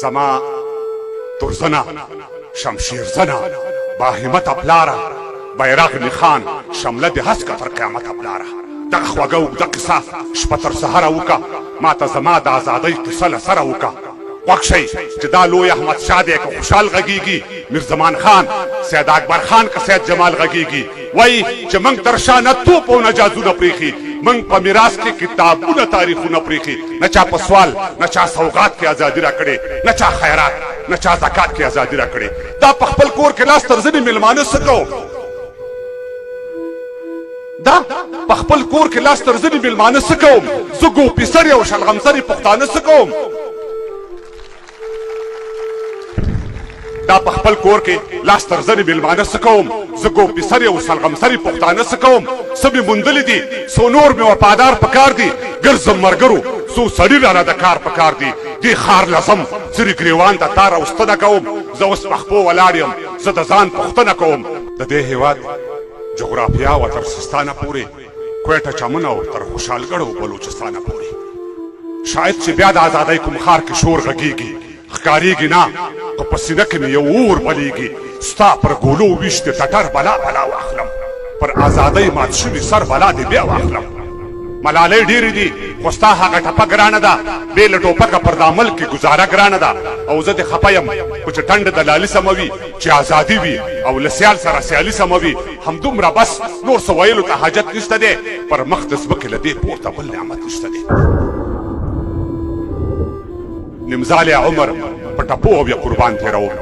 زما ترزنه شمشیرزنه باهمته پلاره بیرغ نښان شمله د هسکه تر قیامته پلاره دغه خوږه اوږده قصه شپه تر سهره وکړه ما ته زما د ازادۍ قصه له سره وکړه خوښ شئ چې دا لوی احمدشاه دی که خوشحال غږیږي میرزمان خان سید اکبر خان که سید جمال غږیږي وایي چې موږ تر شا نه توپ او نه جازونه پرېښي موږ په میراث کې کتابونه تاریخونه پرېښي نه چا په سوال نه چا سوغات کې ازادي راکړې نه چا خیرات نه چا زکات کې ازادي راکړې دا په خپل کور کې لاس تر ځینې میلمانه څه کوو دا په خپل کور کې لاس تر ځینې میلمانه څه کوم زه ګوپیسرې او شلغمسرې پښتانه څه کوم دا په خپل کور کې لاس تر ځینې میلمانه څه کوم زه ګوپیسرې او شلغمسرې پښتانه څه کوم څه مې موندلي دي څو نور مې وفادار پکار دي ګرځم ملګرو څو سړي رانه د کار پکار دي دې ښار لزم څرې ګریوان ته تار او ستنه کوم زه اوس پخپو ولاړ یم زه د ځان پوښتنه کوم د دې هېواد جغرافیا و تر سیستانه پورې کویټه چمن او تر خوشحالګړ او بلوچستانه پورې شاید چې بیا د ازادۍ کوم ښار کې شور غږیږي ښکارېږي نه خو په سینه کې مې یو اور بلیږي ستا پر ګولو ویش د ټټر بلا بلا واخلم پر ازادۍ مات شوي سر بلا دې بیا واخلم ملالۍ ډېرې دي خو ستا هغه ټپه ګرانه ده بې له ټوپکه پر دا ملک کې ګزاره ګرانه ده او زه دې خفه یم خو چې ټنډه د لالي سمه وي چې ازادي وي او له سیال سره سیالي سمه وي همدومره بس نور څه ویلو ته حاجت نشته دی پر مخ د ځمکې له دې پورته بل نعمت نشته دی نمزالی عمر په ټپو او یا قربان تېروم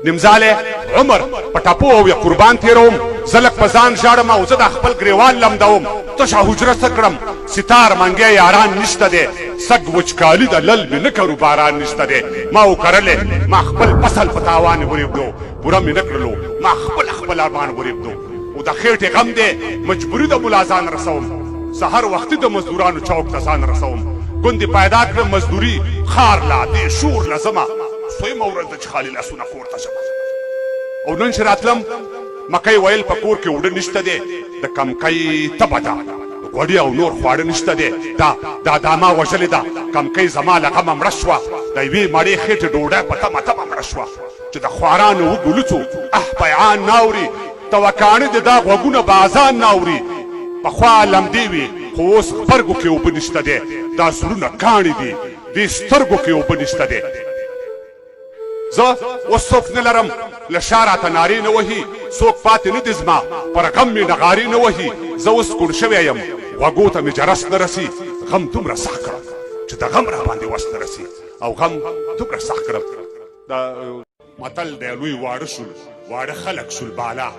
نمزالی عمر په ټپو او یا قربان تېروم زه لږ په ځان ژاړم او زه د خپل ګریوان لمدوم تشه حجره څه کړم ستار منګی یاران نشته دی سږ وچکالي د لل مې نه کرو باران نشته دی ما وکرلې ما خپل فصل په تاوان ورېږدو پوره مې نه کړلو ما خپل ارمان ورېږدو او د خېټې غم دی مجبوري د ملا ځان رسوم سهر وختي د مزدورانو چوک ته ځان رسوم ګوندې پیدا کړم مزدوري خار لا دې شور لزمه سویمه ورځ ده چې خالي لاسونه کور ته ځم او نن چې راتلم مکۍ ویل په کور کې اوړه نشته دی د کمکۍ تبه ده غوړي او نور خواړه نشته دی دا داما وژلې ده کمکۍ زما له غمه مړه شوه د یوې مړې خېټې ډوډۍ په تمه مړه شوه چې د خوارانو وګلوڅو پیعان ناوري توکاڼې د دا غوږونه به اذان ناوري پخوا لمدې وي خو اوس غبرګو کې اوبه نشته دی دا زړونه کاڼي دي دې سترګو کې اوبه نشته دی زه اوس څوک نه لرم له شا راته نارې نه وهي څوک پاتې نه دي زما پر غم مې نغارې نه وهي زه اوس کوڼ شوی یم غوږو ته مې جرس نه رسي غم دومره سخت کړم چې د غم را باندې وس نه رسي او غم دومره سخت کړم دا متل دی لوی واړه شول واړه خلک شول بالا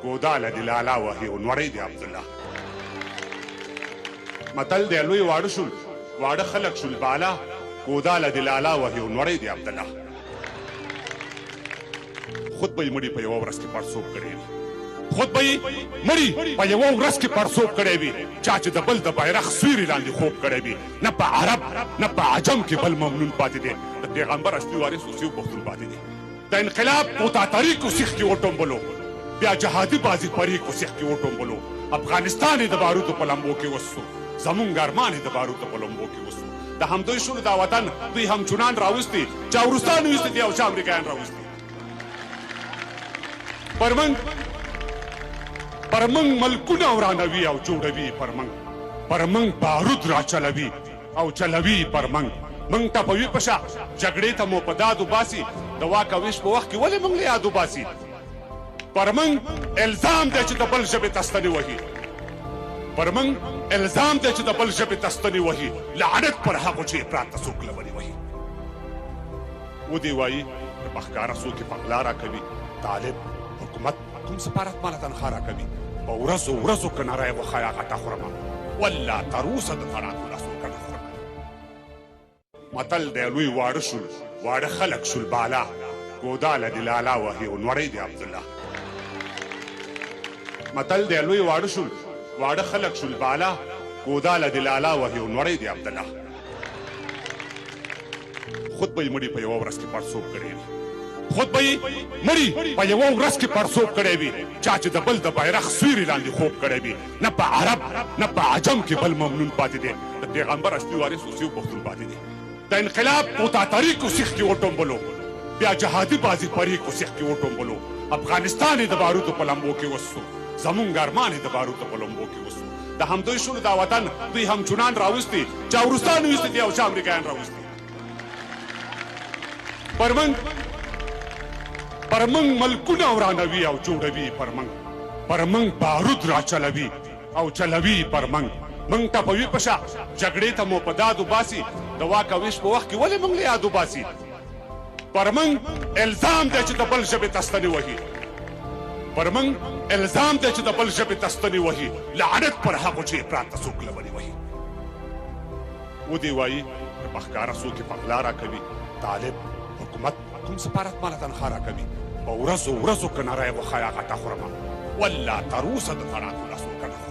ګوداله د لالا وهي او نوړی دی عبدالله متل دی لوی واړه شول واړه خلک شول بالا ګوداله د لالا وهي او نوړی دی عبدالله خود به یې مړي په یوه ورځ کې پړسوب کړی وي خود به یې مړي په یوه ورځ کې پړسوب کړی وي چا چې د بل د بیرغ سیوري لاندې خوب کړی وي نه په عرب نه په عجم کې بل ممنون پاتې دی د پیغمبر اصلي وارث اوس یو پښتون پاتې دی د انقلاب کوتاتري کو سیخ کې وټومبلو بیا جهادي بازي پرې کو سیخ کې وټومبلو افغانستان یې د بارودو په لمبو کې وسو زمونږ ارمان یې د بارودو په لمبو کې وسو د همدوی شولو دا وطن دوی هم چونان راوستي چا وروستان ویستي دي او چا امریکایان راوستي پر موږ ملکونه ورانوي او جوړوي پر موږ بارود را چلوي او چلوي پر موږ ټپوي په شا جګړې ته مو په داد وباسي د واک او ویش په وخت کې ولې موږ له یاد وباسي پر موږ الزام دی چې د بل ژبې ته ستنې وهي پر موږ الزام دی چې د بل ژبې ته ستنې وهي لعنت پر هغو چې افراط ته څوک لورې وهي ودې وایي په ښکاره څوک یې په غلا راکوي طالب حکومت کوم سفارت ماله تنخوا راکوي په ورځو ورځو که نری غوښه غټه خورم والله تر اوسه د فراتو لاسو کډه خورم متل دی لوی واړه شول واړه خلک شول بالا ګوداله د لالا وهي او نوړی دی عبدالله متل دی لوی واړه شول واړه خلک شول بالا ګوداله د لالا وهي او نوړی دی عبدالله خود به یې مړي په یوه ورځ کې پړسوب کړی وي خود به یې مړي په یوه ورځ کې پړسوب کړی وي چا چې د بل د بیرغ سیوري لاندې خوب کړی وي نه په عرب نه په عجم کې بل ممنون پاتې دی د پیغمبر اصلي وارث اوس یو پښتون پاتې دی د انقلاب پوتاتري کو سیخ کې وټومبلو بیا جهادي بازي پري کو سیخ کې وټومبلو افغانستان د بارودو په لمبو کې وسو زمونږ ارمان د بارودو په لمبو کې وسو د همدوی شونو دا وطن دوی هم چونان راوستي چا وروستان ویستي دي او چا امریکایان راوستي پر موږ ملکونه ورانوي او جوړوي پر موږ بارود راچلوي او چلوي پر موږ ټپوي په شا جګړې ته مو په داد وباسي د واک او ویش په وخت کې ولې موږ له یاد وباسي پر موږ الزام دی چې د بل ژبې ته ستنې وهي پر موږ الزام دی چې د بل ژبې ته ستنې وهي لعنت پر هغو چې افراط ته څوک لبنې وهي ودې وایي که په ښکاره څوک یې په غلا راکوي طالب حکومت کوم سفارت ماله تنخوا راکوي په ورځو ورځو که نری غوښه یا غټه خورمه والله تر اوسه د فراتو لاسو کنه